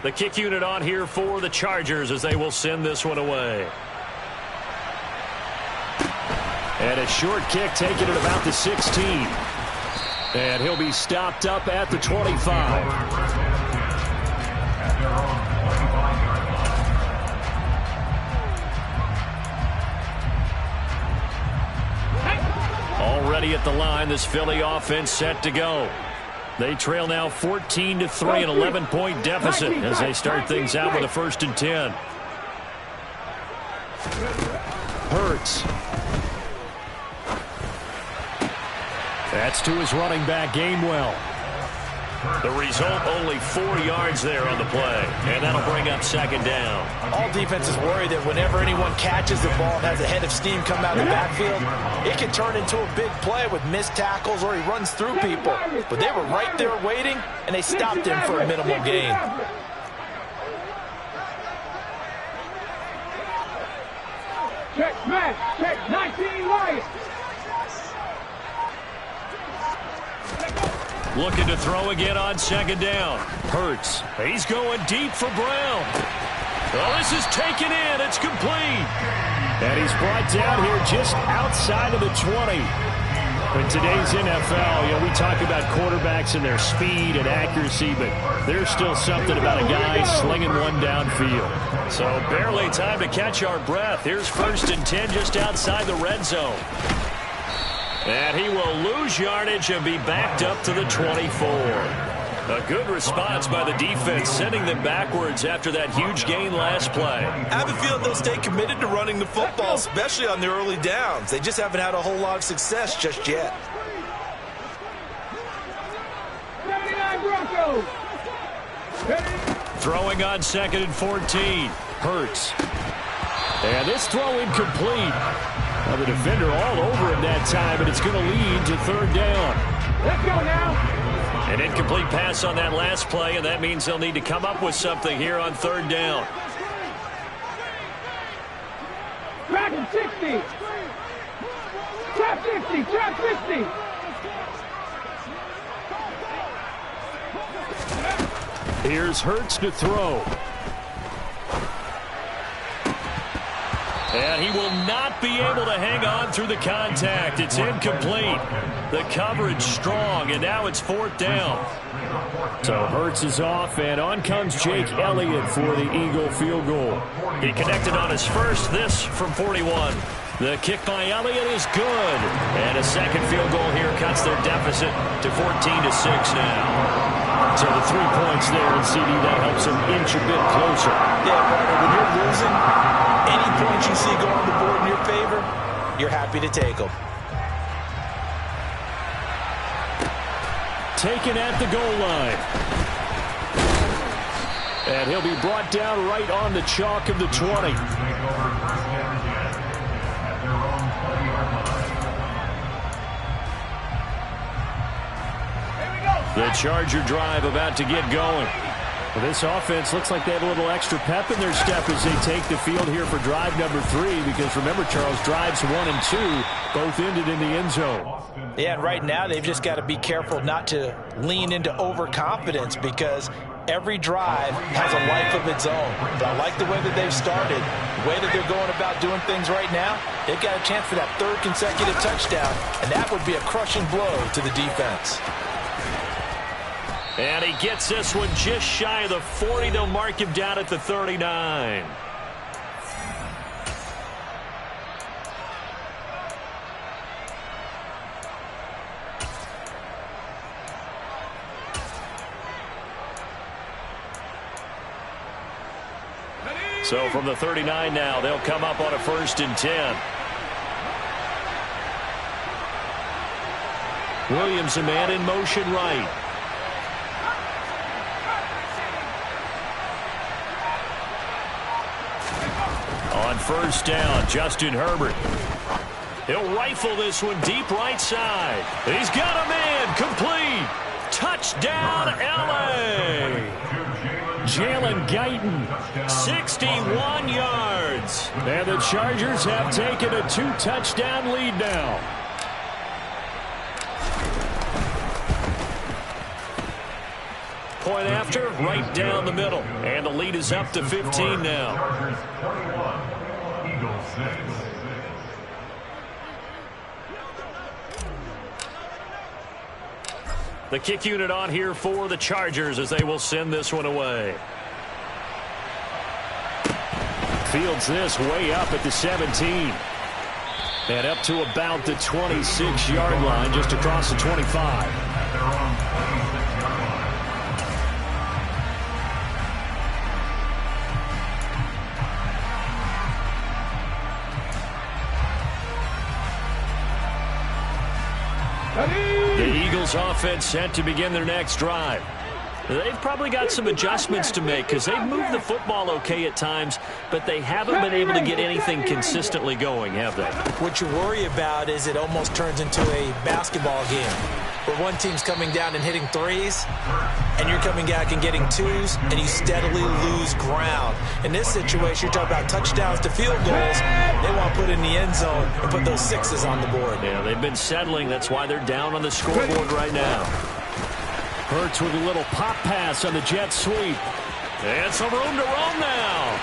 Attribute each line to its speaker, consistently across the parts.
Speaker 1: The kick unit on here for the Chargers as they will send this one away. And a short kick taken at about the 16. And he'll be stopped up at the 25. Already at the line, this Philly offense set to go. They trail now 14-3, an 11-point deficit as they start things out with a 1st and 10. Hurts. That's to his running back, Gainwell. The result, only 4 yards there on the play, and that'll bring up 2nd down.
Speaker 2: All defenses worry that whenever anyone catches the ball and has a head of steam come out of the backfield, it can turn into a big play with missed tackles or he runs through people. But they were right there waiting, and they stopped him for a minimal gain.
Speaker 3: Check, smash, check, 19 Lions.
Speaker 1: Looking to throw again on 2nd down. Hurts. He's going deep for Brown. Well, this is taken in. It's complete. And he's brought down here just outside of the 20. In today's NFL, we talk about quarterbacks and their speed and accuracy, but there's still something about a guy slinging one downfield. So barely time to catch our breath. Here's 1st and 10 just outside the red zone. And he will lose yardage and be backed up to the 24. A good response by the defense, sending them backwards after that huge gain last play.
Speaker 2: I have a feeling they'll stay committed to running the football, especially on the early downs. They just haven't had a whole lot of success just yet.
Speaker 3: 79 Broncos.
Speaker 1: Throwing on 2nd and 14. Hurts. And this throw incomplete. Well, the defender all over him that time, but it's going to lead to 3rd down.
Speaker 3: Let's go now.
Speaker 1: An incomplete pass on that last play, and that means they'll need to come up with something here on 3rd down.
Speaker 3: Trap 60. Trap 60. Trap 60.
Speaker 1: Here's Hurts to throw. And he will not be able to hang on through the contact. It's incomplete. The coverage strong, and now it's 4th down. So Hurts is off, and on comes Jake Elliott for the Eagle field goal. He connected on his first, this from 41. The kick by Elliott is good. And a 2nd field goal here cuts their deficit to 14-6 now. So the 3 points there, and CD, that helps them inch a bit closer.
Speaker 2: Yeah, partner, when you're losing, any points you see go on the board in your favor, you're happy to take them.
Speaker 1: Taken at the goal line. And he'll be brought down right on the chalk of the 20. The Charger drive about to get going. Well, this offense looks like they have a little extra pep in their step as they take the field here for drive number 3, because remember, Charles, drives 1 and 2 both ended in the end zone.
Speaker 2: Yeah, and right now they've just got to be careful not to lean into overconfidence, because every drive has a life of its own. But I like the way that they've started, the way that they're going about doing things right now. They've got a chance for that 3rd consecutive touchdown, and that would be a crushing blow to the defense.
Speaker 1: And he gets this one just shy of the 40. They'll mark him down at the 39. So from the 39 now, they'll come up on a 1st and 10. Williams, a man in motion right. On 1st down, Justin Herbert. He'll rifle this one deep right side. He's got a man, complete. Touchdown, L.A. Jalen Guyton, 61 yards. And the Chargers have taken a 2-touchdown lead now. going after? Right down the middle. And the lead is up to 15 now. The kick unit on here for the Chargers as they will send this one away. Fields this way up at the 17. And up to about the 26-yard line, just across the 25. The Eagles offense set to begin their next drive. They've probably got some adjustments to make because they've moved the football okay at times, but they haven't been able to get anything consistently going, have they?
Speaker 2: What you worry about is it almost turns into a basketball game where one team's coming down and hitting threes, and you're coming back and getting twos, and you steadily lose ground. In this situation, you're talking about touchdowns to field goals. They want to put in the end zone and put those sixes on the board.
Speaker 1: Yeah, they've been settling. That's why they're down on the scoreboard right now. Hurts with a little pop pass on the jet sweep. And some room to roam now.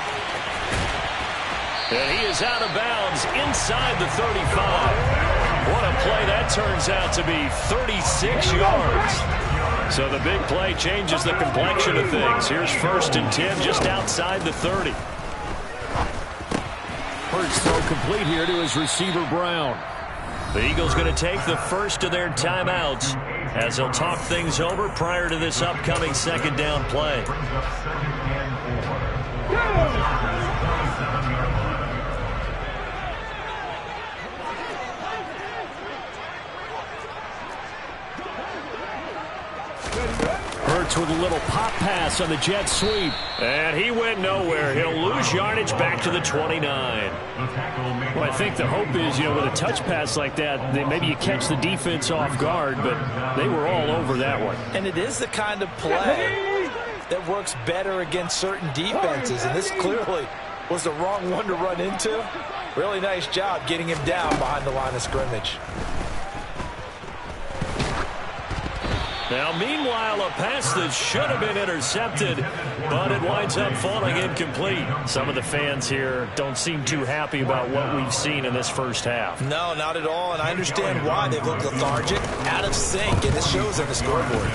Speaker 1: And he is out of bounds inside the 35. What a play that turns out to be, 36 yards. So the big play changes the complexion of things. Here's 1st and 10 just outside the 30. Hurts throw complete here to his receiver, Brown. The Eagles going to take the first of their timeouts as they'll talk things over prior to this upcoming 2nd down play. Hurts with a little pop pass on the jet sweep. And he went nowhere. He'll lose yardage back to the 29. Well, I think the hope is, with a touch pass like that, maybe you catch the defense off guard, but they were all over that one.
Speaker 2: And it is the kind of play that works better against certain defenses, and this clearly was the wrong one to run into. Really nice job getting him down behind the line of scrimmage.
Speaker 1: Now, meanwhile, a pass that should have been intercepted, but it winds up falling incomplete. Some of the fans here don't seem too happy about what we've seen in this first half.
Speaker 2: No, not at all, and I understand why they've looked lethargic, out of sync, and this shows on the scoreboard.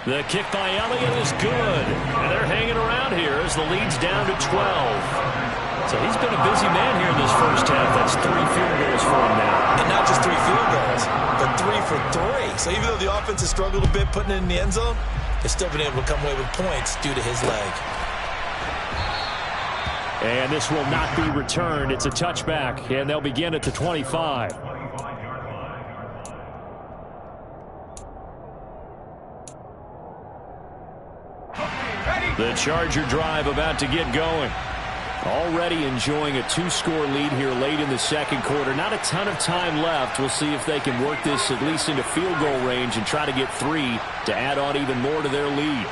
Speaker 1: The kick by Elliott is good, and they're hanging around here as the lead's down to 12. So he's been a busy man here in this first half. That's 3 field goals for him now.
Speaker 2: And not just 3 field goals, but 3 for 3. So even though the offense has struggled a bit putting it in the end zone, they've still been able to come away with points due to his leg.
Speaker 1: And this will not be returned. It's a touchback, and they'll begin at the 25. The Charger drive about to get going. Already enjoying a 2-score lead here late in the 2nd quarter. Not a ton of time left. We'll see if they can work this at least into field goal range and try to get 3 to add on even more to their lead.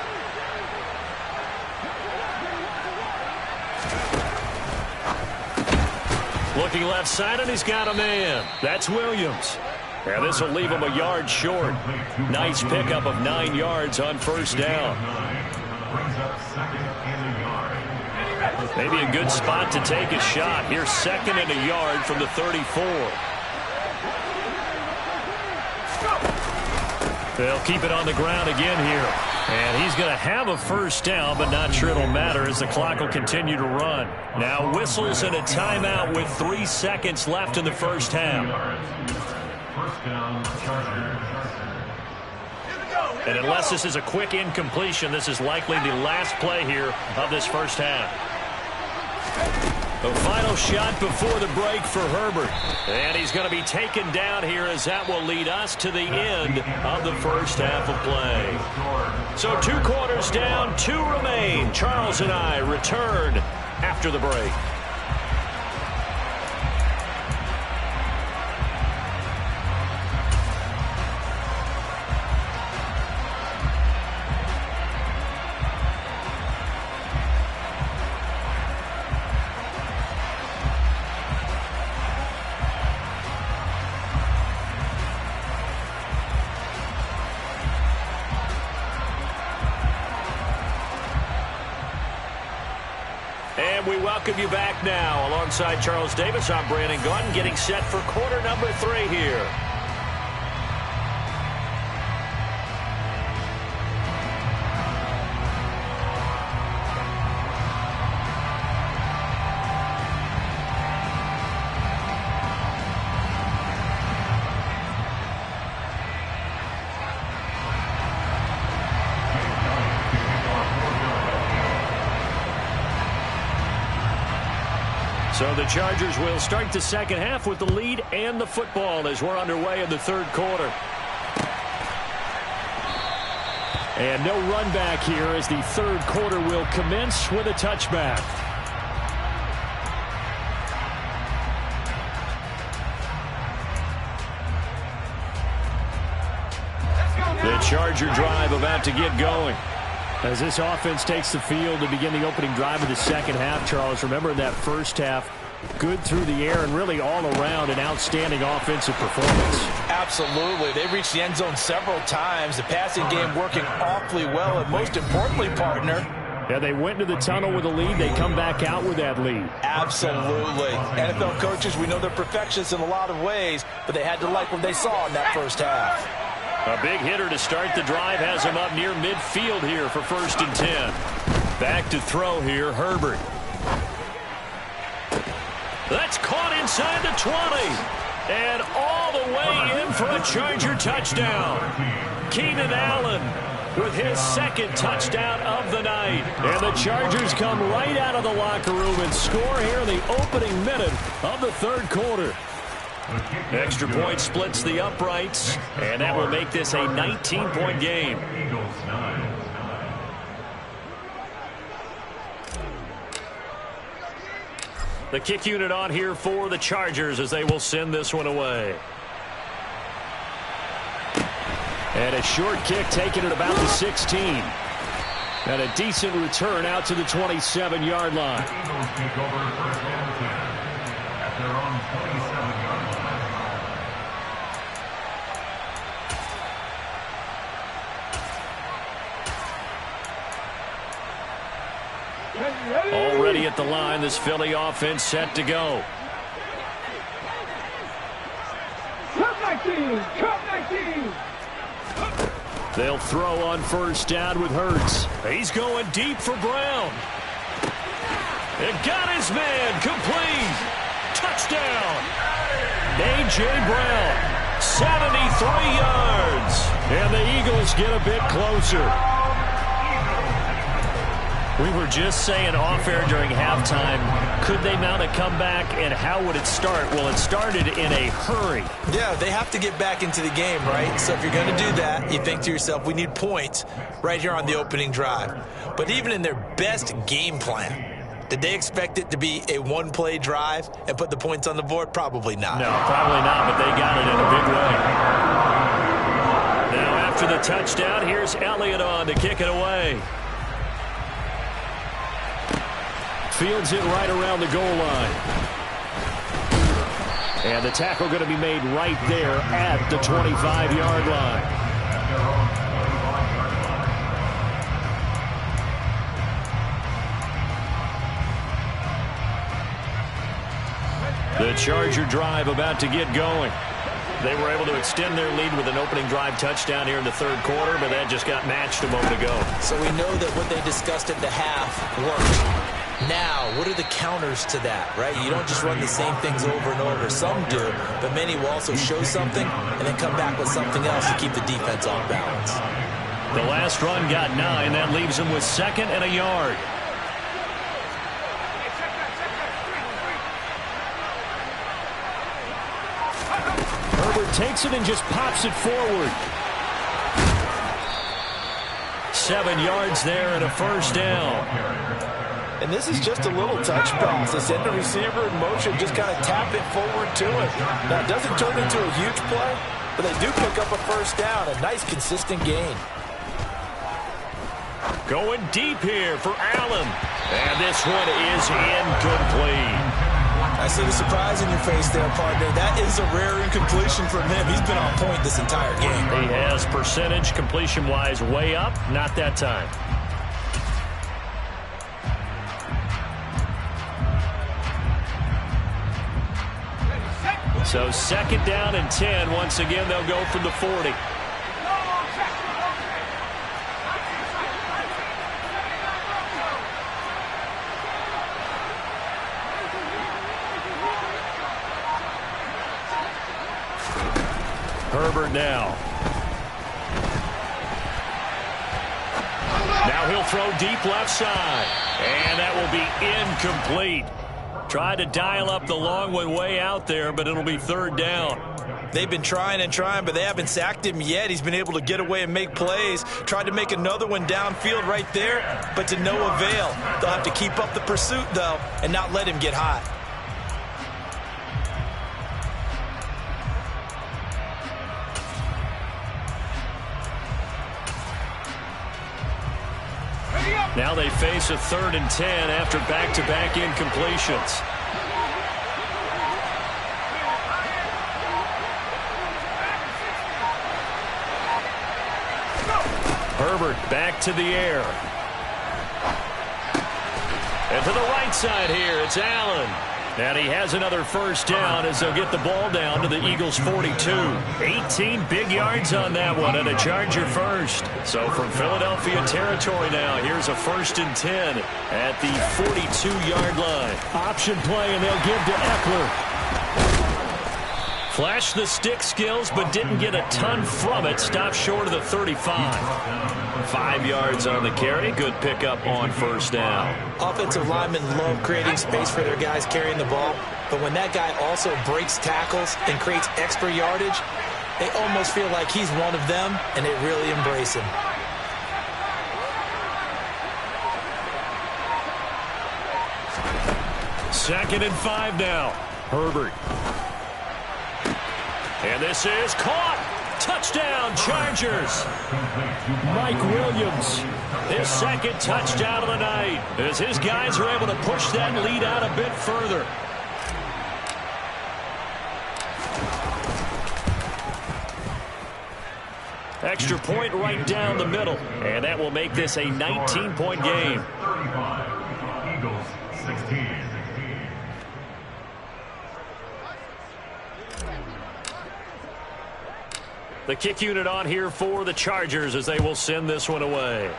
Speaker 1: Looking left side, and he's got a man. That's Williams. And this will leave him a yard short. Nice pickup of 9 yards on 1st down. Maybe a good spot to take a shot. Here's 2nd and a yard from the 34. They'll keep it on the ground again here. And he's going to have a 1st down, but not sure it'll matter as the clock will continue to run. Now whistles and a timeout with 3 seconds left in the 1st half. And unless this is a quick incompletion, this is likely the last play here of this 1st half. The final shot before the break for Herbert. And he's going to be taken down here as that will lead us to the end of the 1st half of play. So 2 quarters down, 2 remain. Charles and I return after the break. And we welcome you back now. Alongside Charles Davis, I'm Brandon Gaudin, getting set for quarter number 3 here. So the Chargers will start the second half with the lead and the football as we're underway in the third quarter. And no run back here as the third quarter will commence with a touchback. The Charger drive about to get going. As this offense takes the field to begin the opening drive of the second half, Charles, remember in that first half, good through the air and really all around an outstanding offensive performance.
Speaker 2: Absolutely. They reached the end zone several times. The passing game working awfully well, and most importantly, partner,
Speaker 1: yeah, they went into the tunnel with a lead. They come back out with that lead.
Speaker 2: Absolutely. NFL coaches, we know they're perfectionists in a lot of ways, but they had to like what they saw in that first half.
Speaker 1: A big hitter to start the drive has him up near midfield here for 1st and 10. Back to throw here, Herbert. That's caught inside the 20. And all the way in for a Charger touchdown. Keenan Allen with his second touchdown of the night. And the Chargers come right out of the locker room and score here in the opening minute of the third quarter. Extra point splits the uprights, and that will make this a 19-point game. The kick unit on here for the Chargers as they will send this one away. And a short kick taken at about the 16. And a decent return out to the 27-yard line.
Speaker 4: Eagles take over first and 10 at their own 27-yard line.
Speaker 1: Already at the line, this Philly offense set to go. They'll throw on 1st down with Hurts. He's going deep for Brown. It got his man complete. Touchdown. A.J. Brown, 73 yards. And the Eagles get a bit closer. We were just saying off-air during halftime, could they mount a comeback and how would it start? Well, it started in a hurry.
Speaker 2: Yeah, they have to get back into the game, right? So if you're going to do that, you think to yourself, we need points right here on the opening drive. But even in their best game plan, did they expect it to be a one-play drive and put the points on the board? Probably not.
Speaker 1: No, probably not, but they got it in a big way. Now after the touchdown, here's Elliott on to kick it away. Fields it right around the goal line. And the tackle going to be made right there at the 25-yard line. The Charger drive about to get going. They were able to extend their lead with an opening drive touchdown here in the third quarter, but that just got matched a moment ago.
Speaker 2: So we know that what they discussed at the half worked. Now, what are the counters to that, right? You don't just run the same things over and over. Some do, but many will also show something and then come back with something else to keep the defense off balance.
Speaker 1: The last run got 9. That leaves them with 2nd and a yard. Herbert takes it and just pops it forward. 7 yards there and a 1st down.
Speaker 2: And this is just a little touch pass. They send the receiver in motion, just kind of tap it forward to it. Now, it doesn't turn into a huge play, but they do pick up a 1st down. A nice, consistent gain.
Speaker 1: Going deep here for Allen. And this one is incomplete.
Speaker 2: I see the surprise in your face there, partner. That is a rare incompletion from him. He's been on point this entire game.
Speaker 1: He has percentage completion-wise way up. Not that time. So 2nd down and 10. Once again, they'll go from the 40. Herbert now. Now he'll throw deep left side. And that will be incomplete. Tried to dial up the long one way out there, but it'll be 3rd down.
Speaker 2: They've been trying and trying, but they haven't sacked him yet. He's been able to get away and make plays. Tried to make another one downfield right there, but to no avail. They'll have to keep up the pursuit, though, and not let him get hot.
Speaker 1: Now they face a 3rd and 10 after back-to-back incompletions. Herbert back to the air. And to the right side here, it's Allen. And he has another 1st down as they'll get the ball down to the Eagles' 42. 18 big yards on that one and a Charger first. So from Philadelphia territory now, here's a 1st and 10 at the 42-yard line. Option play, and they'll give to Eckler. Flashed the stick skills, but didn't get a ton from it. Stopped short of the 35. 5 yards on the carry. Good pickup on 1st down.
Speaker 2: Offensive linemen love creating space for their guys carrying the ball, but when that guy also breaks tackles and creates extra yardage, they almost feel like he's one of them, and they really embrace him.
Speaker 1: Second and 5 now. Herbert. And this is caught. Touchdown, Chargers. Mike Williams, his 2nd touchdown of the night, as his guys are able to push that lead out a bit further. Extra point right down the middle, and that will make this a 19-point game.
Speaker 4: 35, Eagles 16.
Speaker 1: The kick unit on here for the Chargers as they will send this one away.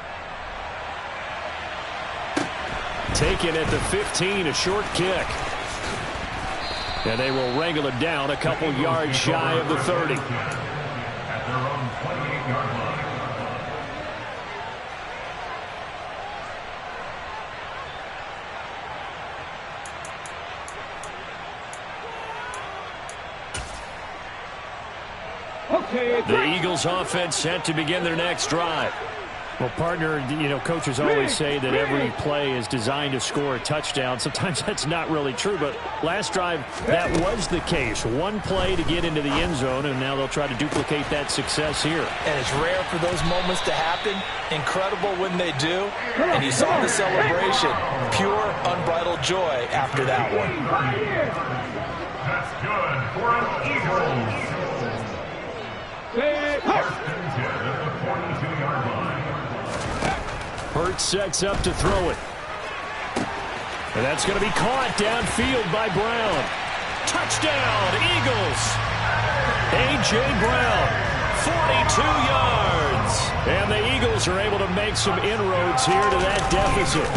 Speaker 1: Taken at the 15, a short kick. And they will wrangle it down a couple yards shy of the 30.
Speaker 4: At their own 28-yard line.
Speaker 1: The Eagles offense set to begin their next drive. Well, partner, you know, coaches always say that every play is designed to score a touchdown. Sometimes that's not really true, but last drive, that was the case. One play to get into the end zone, and now they'll try to duplicate that success here.
Speaker 2: And it's rare for those moments to happen. Incredible when they do. And you saw the celebration. Pure, unbridled joy after that one.
Speaker 4: That's good for an Eagles.
Speaker 1: Hurts sets up to throw it. And that's going to be caught downfield by Brown. Touchdown, Eagles. A.J. Brown, 42 yards. And the Eagles are able to make some inroads here to that deficit.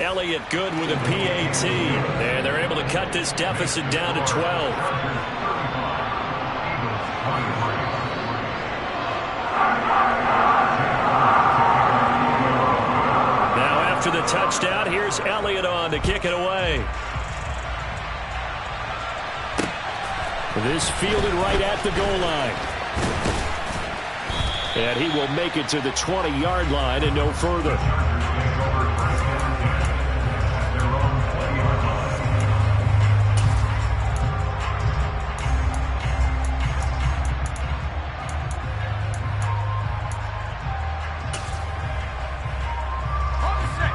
Speaker 1: Elliott good with a PAT. And they're able to cut this deficit down to 12. To the touchdown, here's Elliott on to kick it away. This fielded right at the goal line. And he will make it to the 20-yard line and no further.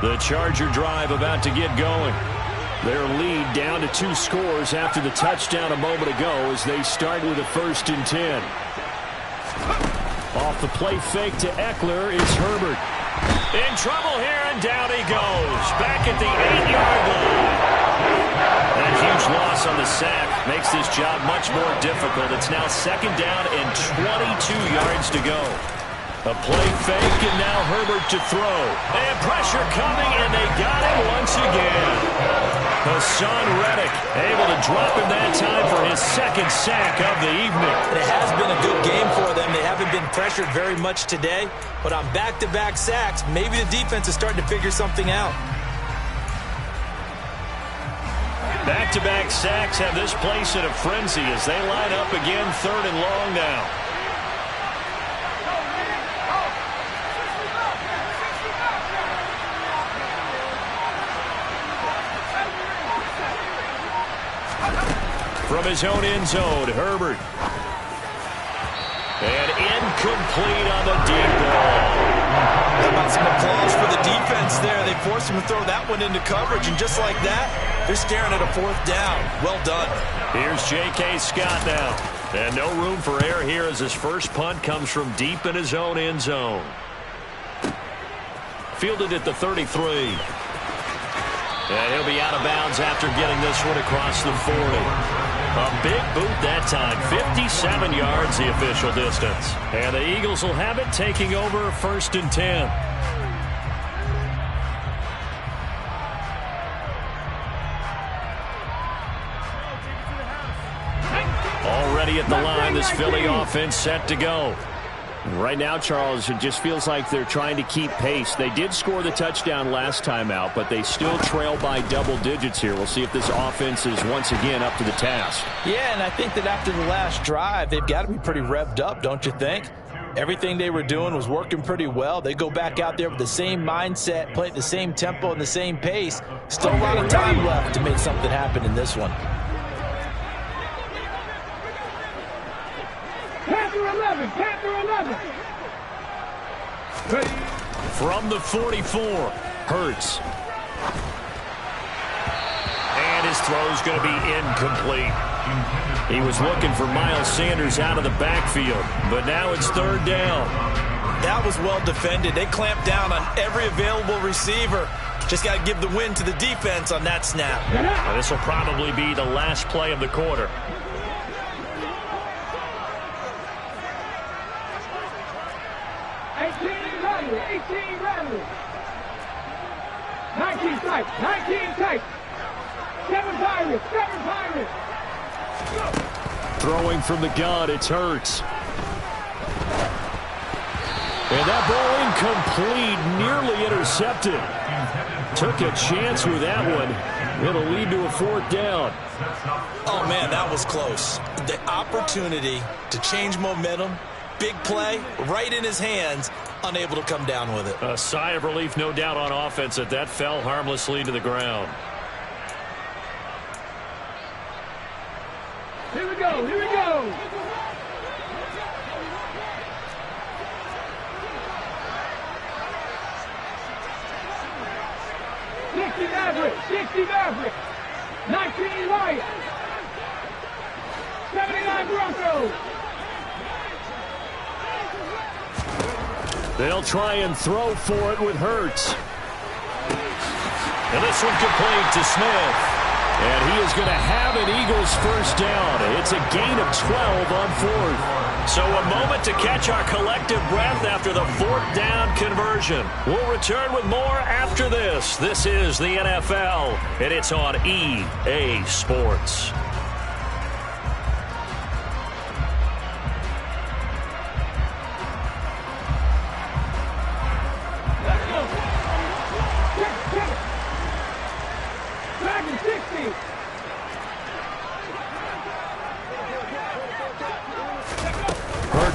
Speaker 1: The Charger drive about to get going. Their lead down to 2 scores after the touchdown a moment ago as they start with a 1st and 10. Off the play fake to Eckler is Herbert. In trouble here, and down he goes. Back at the 8-yard line. That huge loss pass on the sack makes this job much more difficult. It's now 2nd down and 22 yards to go. A play fake, and now Herbert to throw. And pressure coming, and they got him once again. Hassan Reddick able to drop him that time for his 2nd sack of the evening.
Speaker 2: It has been a good game for them. They haven't been pressured very much today, but on back-to-back sacks, maybe the defense is starting to figure something out.
Speaker 1: Back-to-back sacks have this place in a frenzy as they line up again 3rd and long now. From his own end zone, Herbert. And incomplete on the deep ball.
Speaker 2: How about some applause for the defense there? They forced him to throw that one into coverage, and just like that, they're staring at a 4th down. Well done.
Speaker 1: Here's J.K. Scott now. And no room for error here as his first punt comes from deep in his own end zone. Fielded at the 33. And he'll be out of bounds after getting this one across the 40. A big boot that time. 57 yards the official distance. And the Eagles will have it taking over 1st and 10. Already at the line, this Philly offense set to go.
Speaker 5: Right now, Charles, it just feels like they're trying to keep pace. They did score the touchdown last time out, but they still trail by double digits here. We'll see if this offense is once again up to the task.
Speaker 2: Yeah, and I think that after the last drive, they've got to be pretty revved up, don't you think? Everything they were doing was working pretty well. They go back out there with the same mindset, play at the same tempo and the same pace. Still a lot of time left to make something happen in this one.
Speaker 3: Panther 11, Panther 11.
Speaker 1: From the 44, Hurts. And his throw's going to be incomplete. He was looking for Miles Sanders out of the backfield, but now it's 3rd down.
Speaker 2: That was well defended. They clamped down on every available receiver. Just got to give the win to the defense on that snap.
Speaker 1: Now, this will probably be the last play of the quarter.
Speaker 3: 18 rattlers. 19 tight, 19 tight. 7 Pirates, 7 Pirates.
Speaker 1: Throwing from the gun, it's Hurts. And that ball incomplete, nearly intercepted. Took a chance with that one. It'll lead to a 4th down.
Speaker 2: Oh, man, that was close. The opportunity to change momentum, big play, right in his hands, unable to come down with it.
Speaker 1: A sigh of relief, no doubt, on offense that fell harmlessly to the ground.
Speaker 3: Here we go, here we go. Sixty Maverick, 19 Lions, 79 Broncos.
Speaker 1: They'll try and throw for it with Hurts. And this one complete to Smith. And he is going to have an Eagles 1st down. It's a gain of 12 on 4th. So a moment to catch our collective breath after the 4th down conversion. We'll return with more after this. This is the NFL, and it's on EA Sports.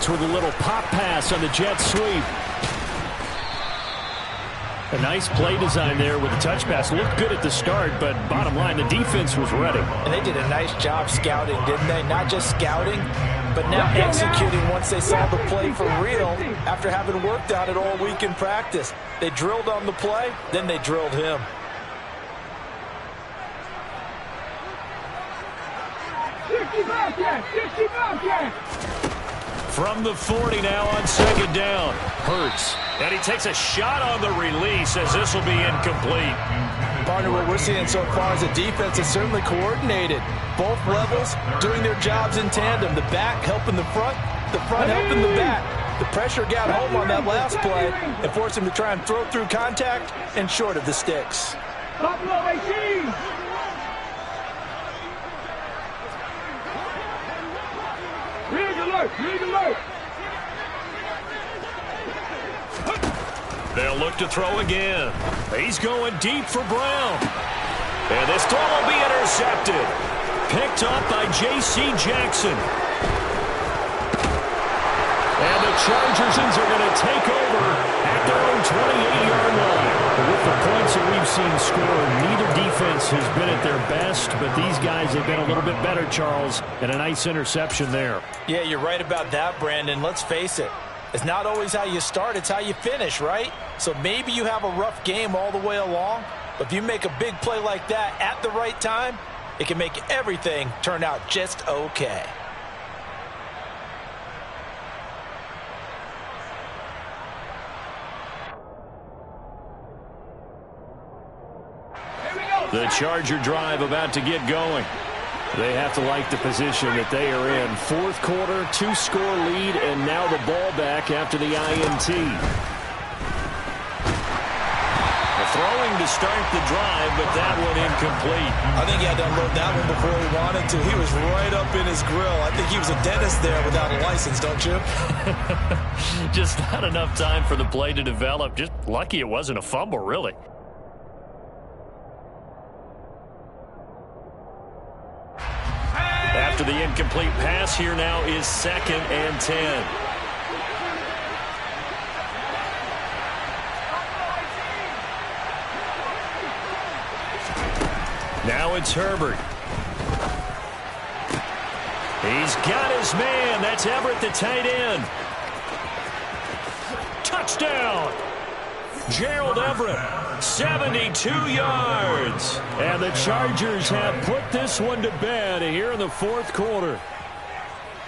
Speaker 1: With a little pop pass on the jet sweep. A nice play design there with the touch pass. Looked good at the start, but bottom line, the defense was ready.
Speaker 2: And they did a nice job scouting, didn't they? Not just scouting, but now executing once they saw the play for real after having worked on it all week in practice. They drilled on the play, then they drilled him.
Speaker 1: From the 40 now on 2nd down. Hurts And he takes a shot on the release as this will be incomplete.
Speaker 2: Partner, what we're seeing so far is a defense is certainly coordinated. Both levels doing their jobs in tandem. The back helping the front helping the back. The pressure got home on that last play and forced him to try and throw through contact and short of the sticks.
Speaker 3: Buffalo 18. Rig alert, rig alert.
Speaker 1: They'll look to throw again. He's going deep for Brown. And this throw will be intercepted. Picked up by J.C. Jackson. And the Chargers are going to take over at their own 28-yard line.
Speaker 5: With the points that we've seen scored, neither defense has been at their best, but these guys have been a little bit better, Charles, and a nice interception there.
Speaker 2: Yeah, you're right about that, Brandon. Let's face it. It's not always how you start, it's how you finish, right? So maybe you have a rough game all the way along, but if you make a big play like that at the right time, it can make everything turn out just okay.
Speaker 5: The Charger drive about to get going. They have to like the position that they are in. Fourth quarter, 2-score lead, and now the ball back after the INT.
Speaker 1: Throwing to start the drive, but that one incomplete.
Speaker 2: I think he had to unload that one before he wanted to. He was right up in his grill. I think he was a dentist there without a license, don't you?
Speaker 1: Just not enough time for the play to develop. Just lucky it wasn't a fumble, really. After the incomplete pass, here now is 2nd and 10. Now it's Herbert. He's got his man. That's Everett, the tight end. Touchdown. Gerald Everett, 72 yards.
Speaker 5: And the Chargers have put this one to bed here in the fourth quarter.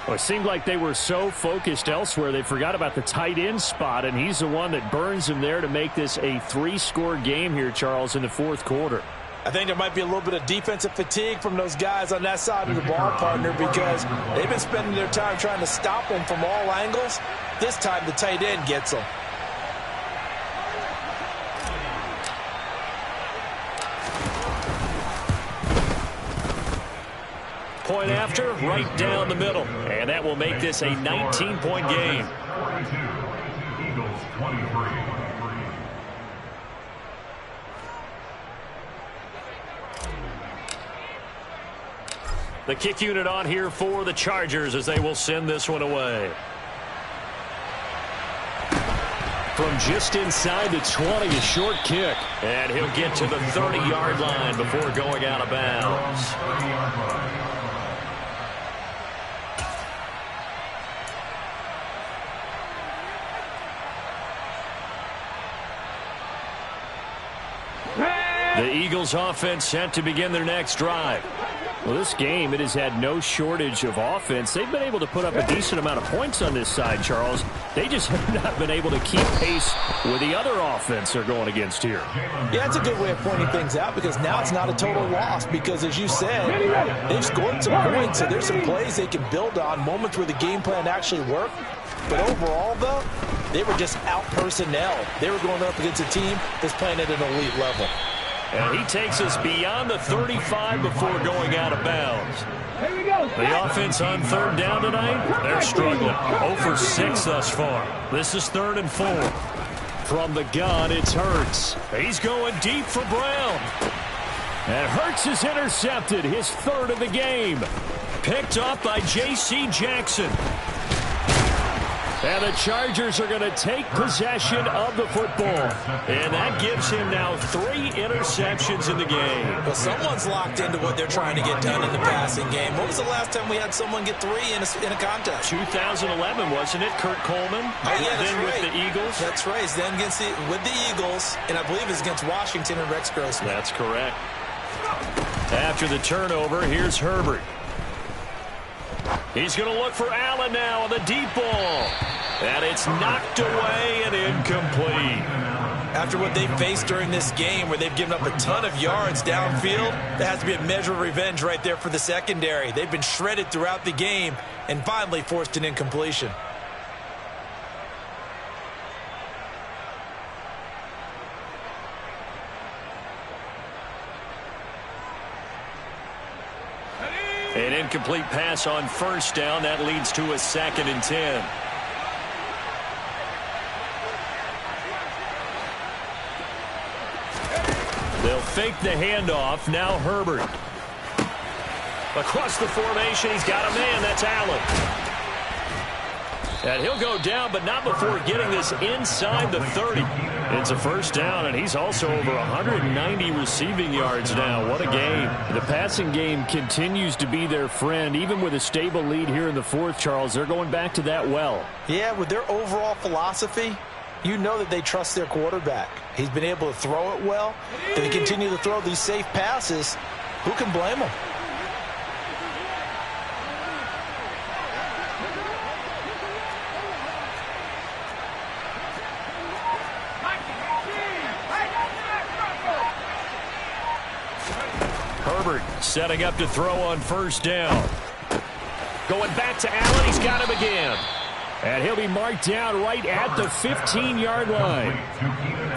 Speaker 5: Well, it seemed like they were so focused elsewhere, they forgot about the tight end spot, and he's the one that burns them there to make this a 3-score game here, Charles, in the fourth quarter.
Speaker 2: I think there might be a little bit of defensive fatigue from those guys on that side of the ball, partner, because they've been spending their time trying to stop them from all angles. This time the tight end gets them.
Speaker 1: Point after, right down the middle. And that will make this a 19-point game.
Speaker 4: 42, Eagles 23.
Speaker 1: The kick unit on here for the Chargers as they will send this one away. From just inside the 20, a short kick. And he'll get to the 30-yard line before going out of bounds. The Eagles offense set to begin their next drive.
Speaker 5: Well, this game, it has had no shortage of offense. They've been able to put up a decent amount of points on this side, Charles. They just have not been able to keep pace with the other offense they're going against here.
Speaker 2: Yeah, it's a good way of pointing things out because now it's not a total loss because, as you said, they've scored some points, so there's some plays they can build on, moments where the game plan actually worked. But overall, though, they were just out personnel. They were going up against a team that's playing at an elite level.
Speaker 1: And he takes us beyond the 35 before going out of bounds.
Speaker 3: Here we go.
Speaker 1: The offense on third down tonight, they're struggling. 0 for 6 thus far. This is 3rd and 4. From the gun, it's Hurts. He's going deep for Brown.
Speaker 5: And Hurts is intercepted, his 3rd of the game.
Speaker 1: Picked up by J.C. Jackson.
Speaker 5: And the Chargers are going to take possession of the football.
Speaker 1: And that gives him now 3 interceptions in the game.
Speaker 2: Well, someone's locked into what they're trying to get done in the passing game. When was the last time we had someone get 3 in a contest?
Speaker 1: 2011, wasn't it? Kurt Coleman.
Speaker 2: Oh, yeah, that's
Speaker 1: then
Speaker 2: right.
Speaker 1: with the Eagles.
Speaker 2: That's right. Then with the Eagles, and I believe it's against Washington and Rex Grossman.
Speaker 1: That's correct. After the turnover, here's Herbert. He's going to look for Allen now on the deep ball. And it's knocked away and incomplete.
Speaker 2: After what they faced during this game where they've given up a ton of yards downfield, there has to be a measure of revenge right there for the secondary. They've been shredded throughout the game and finally forced an incompletion.
Speaker 1: An incomplete pass on first down. That leads to a 2nd and 10. They'll fake the handoff. Now Herbert. Across the formation, he's got a man. That's Allen. And he'll go down, but not before getting this inside the 30. It's a first down, and he's also over 190 receiving yards now. What a game. The passing game continues to be their friend. Even with a stable lead here in the fourth, Charles, they're going back to that well.
Speaker 2: Yeah, with their overall philosophy, you know that they trust their quarterback. He's been able to throw it well. If they continue to throw these safe passes, who can blame them?
Speaker 1: Herbert setting up to throw on first down. Going back to Allen. He's got him again. And he'll be marked down right at the 15-yard line.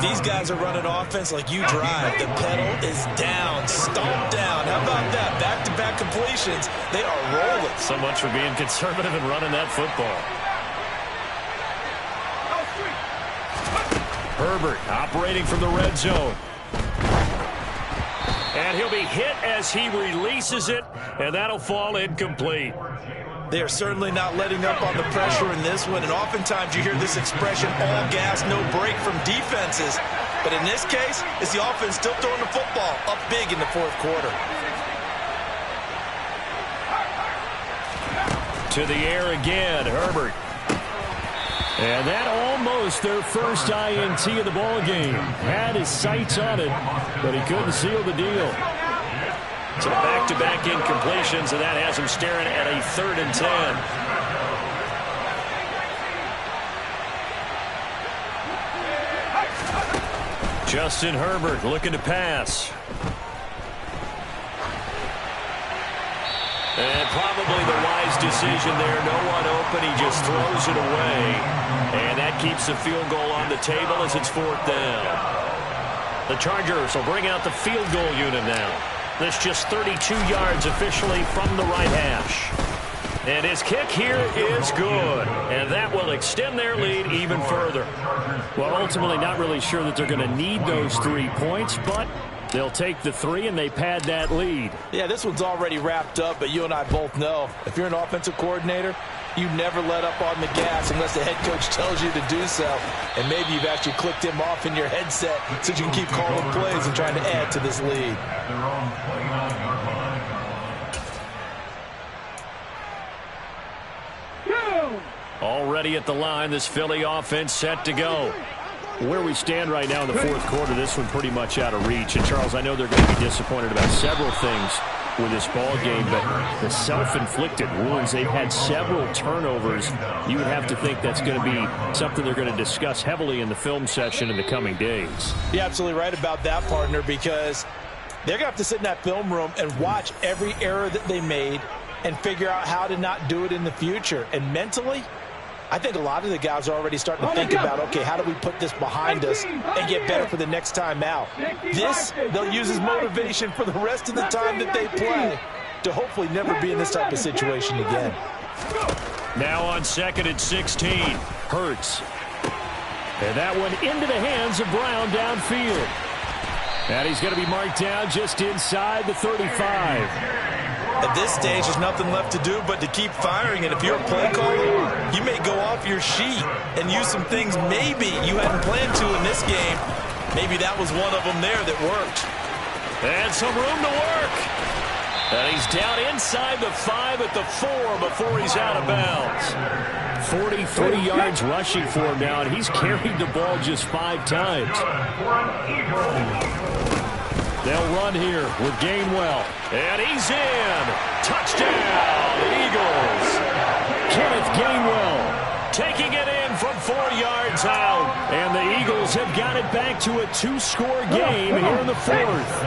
Speaker 2: These guys are running offense like you drive. The pedal is down, stomped down. How about that? Back-to-back completions. They are rolling.
Speaker 1: So much for being conservative and running that football. Herbert operating from the red zone. And he'll be hit as he releases it, and that'll fall incomplete.
Speaker 2: They are certainly not letting up on the pressure in this one, and oftentimes you hear this expression, all gas, no break from defenses. But in this case, it's the offense still throwing the football up big in the fourth quarter.
Speaker 1: To the air again, Herbert. And that almost their first INT of the ball game. Had his sights on it, but he couldn't seal the deal. So back-to-back incompletions, and that has him staring at a 3rd and 10. Justin Herbert looking to pass. And probably the wise decision there. No one open. He just throws it away. And that keeps the field goal on the table as it's 4th down. The Chargers will bring out the field goal unit now. That's just 32 yards officially from the right hash. And his kick here is good. And that will extend their lead even further. Well, ultimately not really sure that they're going to need those 3 points, but they'll take the 3 and they pad that lead.
Speaker 2: Yeah, this one's already wrapped up, but you and I both know if you're an offensive coordinator, you never let up on the gas unless the head coach tells you to do so. And maybe you've actually clicked him off in your headset so you can keep calling plays and trying to add to this lead.
Speaker 1: Already at the line, this Philly offense set to go. Where we stand right now in the fourth quarter, this one pretty much out of reach. And, Charles, I know they're going to be disappointed about several things with this ball game, but the self-inflicted wounds, they've had several turnovers. You would have to think that's going to be something they're going to discuss heavily in the film session in the coming days.
Speaker 2: You're absolutely right about that, partner, because they're going to have to sit in that film room and watch every error that they made and figure out how to not do it in the future. And mentally, I think a lot of the guys are already starting to think about, okay, how do we put this behind us and get better for the next time out? This, they'll use as motivation for the rest of the time that they play to hopefully never be in this type of situation again.
Speaker 1: Now on 2nd and 16, Hurts. And that one into the hands of Brown downfield. And he's going to be marked down just inside the 35.
Speaker 2: At this stage, there's nothing left to do but to keep firing. And if you're a play caller, you may go off your sheet and use some things maybe you hadn't planned to in this game. Maybe that was one of them there that worked.
Speaker 1: And some room to work. And he's down inside the 5 at the 4 before he's out of bounds. 43 yards rushing for him now, and he's carried the ball just 5 times. They'll run here with Gainwell. And he's in. Touchdown, Eagles. Kenneth Gainwell taking it in from 4 yards out.
Speaker 5: And the Eagles have got it back to a 2-score game here in the fourth.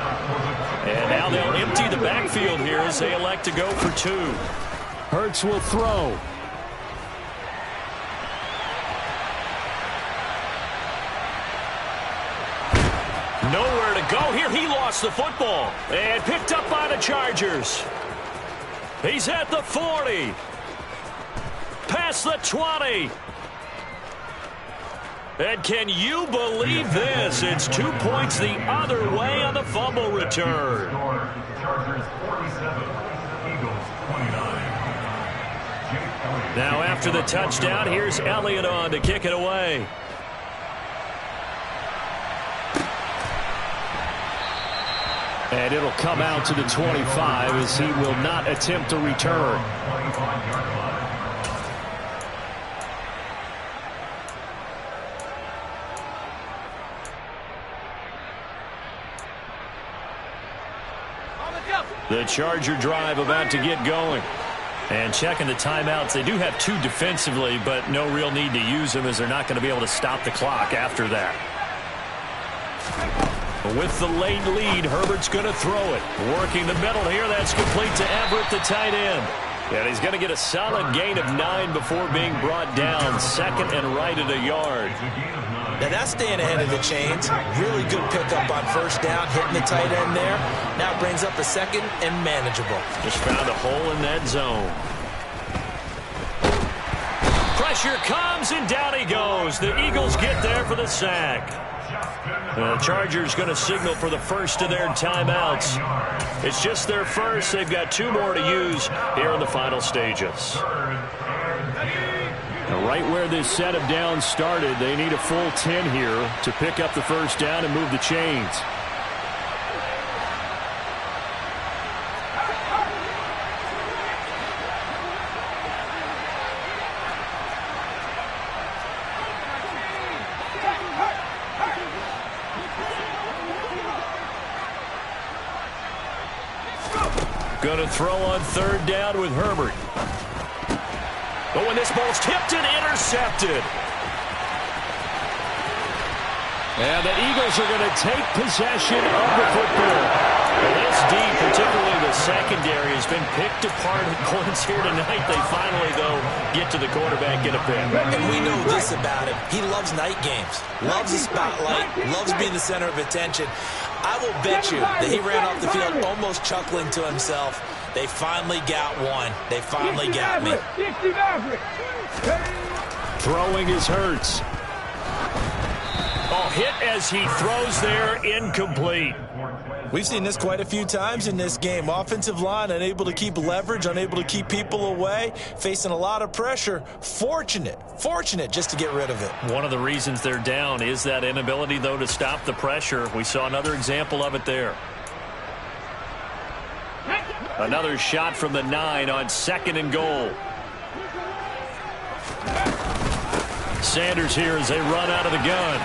Speaker 1: And now they'll empty the backfield here as they elect to go for 2.
Speaker 5: Hurts will throw.
Speaker 1: Nowhere to go here. He lost the football and picked up by the Chargers. He's at the 40. Past the 20. And can you believe this? It's 2 points the other way on the fumble return.
Speaker 4: Chargers 47, Eagles 29.
Speaker 1: Now after the touchdown, here's Elliott on to kick it away.
Speaker 5: And it'll come out to the 25 as he will not attempt to return.
Speaker 1: The Charger drive about to get going. And checking the timeouts. They do have 2 defensively, but no real need to use them as they're not going to be able to stop the clock after that. With the late lead, Herbert's going to throw it. Working the middle here. That's complete to Everett, the tight end. And he's going to get a solid gain of 9 before being brought down. Second and right at a yard.
Speaker 2: Now that's staying ahead of the chains. Really good pickup on first down, hitting the tight end there. Now brings up a second and manageable.
Speaker 1: Just found a hole in that zone. Pressure comes, and down he goes. The Eagles get there for the sack. The Chargers going to signal for the first of their timeouts. It's just their first. They've got 2 more to use here in the final stages.
Speaker 5: Right where this set of downs started, they need a full 10 here to pick up the first down and move the chains.
Speaker 1: Going to throw on third down with Herbert. But when this ball's tipped and intercepted.
Speaker 5: And the Eagles are going to take possession of the football.
Speaker 1: Well, this D, particularly the secondary, has been picked apart at points here tonight. They finally, though, get to the quarterback, get a pick.
Speaker 2: And we know this about him. He loves night games, loves the spotlight, loves being the center of attention. I will bet you that he ran off the field almost chuckling to himself. They finally got one. They finally got me.
Speaker 5: Throwing is Hurts.
Speaker 1: Oh, hit as he throws there, incomplete.
Speaker 2: We've seen this quite a few times in this game. Offensive line unable to keep leverage, unable to keep people away, facing a lot of pressure. Fortunate just to get rid of it.
Speaker 1: One of the reasons they're down is that inability, though, to stop the pressure. We saw another example of it there. Another shot from the 9 on 2nd and goal. Sanders here as they run out of the gun.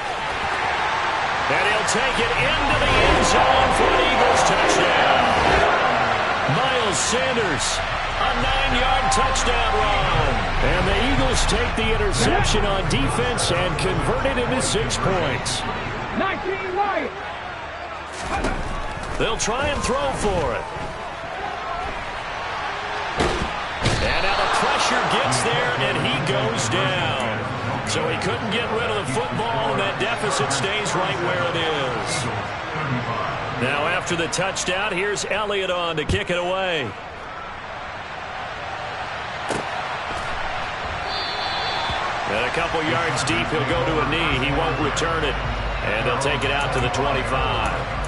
Speaker 1: And he'll take it into the end zone for an Eagles touchdown. Miles Sanders, a 9-yard touchdown run.
Speaker 5: And the Eagles take the interception on defense and convert it into 6 points.
Speaker 3: 19 Wyatt.
Speaker 1: They'll try and throw for it. And now the pressure gets there, and he goes down. So he couldn't get rid of the football, and that deficit stays right where it is. Now after the touchdown, here's Elliott on to kick it away. And a couple yards deep, he'll go to a knee. He won't return it, and they'll take it out to the 25.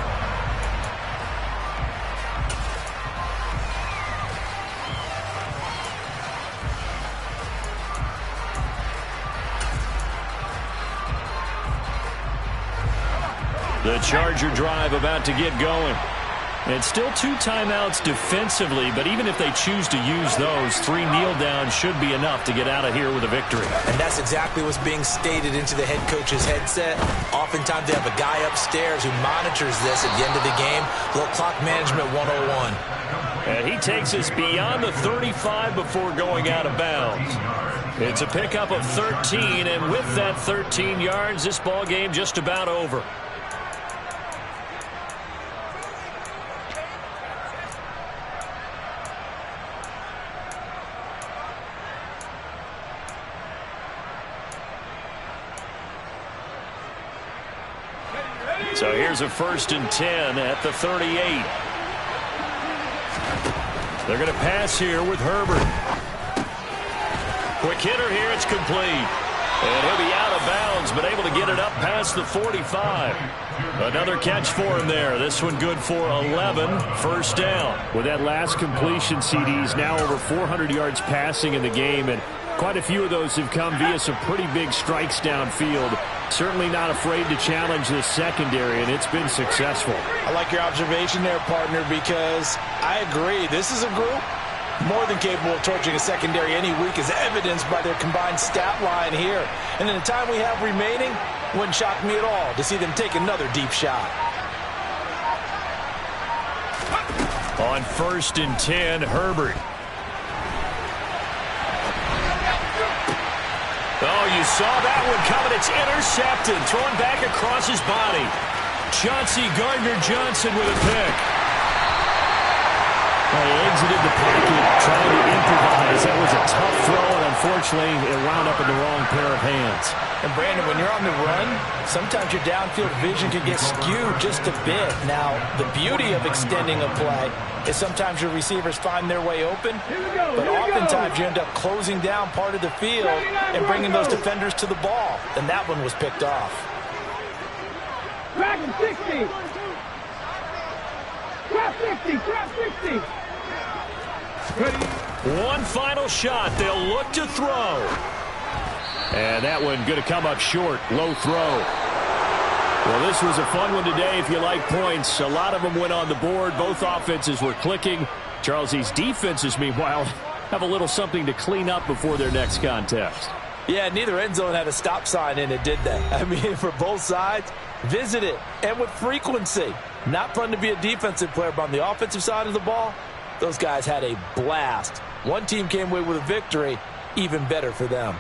Speaker 1: The Charger drive about to get going. And still 2 timeouts defensively, but even if they choose to use those, 3 kneel downs should be enough to get out of here with a victory.
Speaker 2: And that's exactly what's being stated into the head coach's headset. Oftentimes they have a guy upstairs who monitors this at the end of the game. Little clock management 101.
Speaker 1: And he takes us beyond the 35 before going out of bounds. It's a pickup of 13, and with that 13 yards, this ball game just about over. So here's a 1st and 10 at the 38. They're going to pass here with Herbert. Quick hitter here. It's complete. And he'll be out of bounds, but able to get it up past the 45. Another catch for him there. This one good for 11. 1st down.
Speaker 5: With that last completion, CD's now over 400 yards passing in the game, and quite a few of those have come via some pretty big strikes downfield. Certainly not afraid to challenge this secondary, and it's been successful.
Speaker 2: I like your observation there, partner, because I agree. This is a group more than capable of torching a secondary any week, as evidenced by their combined stat line here. And in the time we have remaining, wouldn't shock me at all to see them take another deep shot.
Speaker 1: On 1st and 10, Herbert. Oh, you saw that one coming. It's intercepted. Thrown back across his body. Chauncey Gardner-Johnson with a pick.
Speaker 5: Well, he exited the pocket trying to improvise. That was a tough throw, and unfortunately, it wound up in the wrong pair of hands.
Speaker 2: And, Brandon, when you're on the run, sometimes your downfield vision can get skewed just a bit. Now, the beauty of extending a play is sometimes your receivers find their way open, but oftentimes you end up closing down part of the field and bringing those defenders to the ball. And that one was picked off.
Speaker 3: Dragon 60. Trap 60. Trap 60.
Speaker 1: One final shot. They'll look to throw.
Speaker 5: And that one going to come up short. Low throw. Well, this was a fun one today if you like points. A lot of them went on the board. Both offenses were clicking. Charles, these defenses, meanwhile, have a little something to clean up before their next contest.
Speaker 2: Yeah, neither end zone had a stop sign in it, did they? I mean, for both sides, visit it, and with frequency. Not fun to be a defensive player, but on the offensive side of the ball, those guys had a blast. One team came away with a victory, even better for them.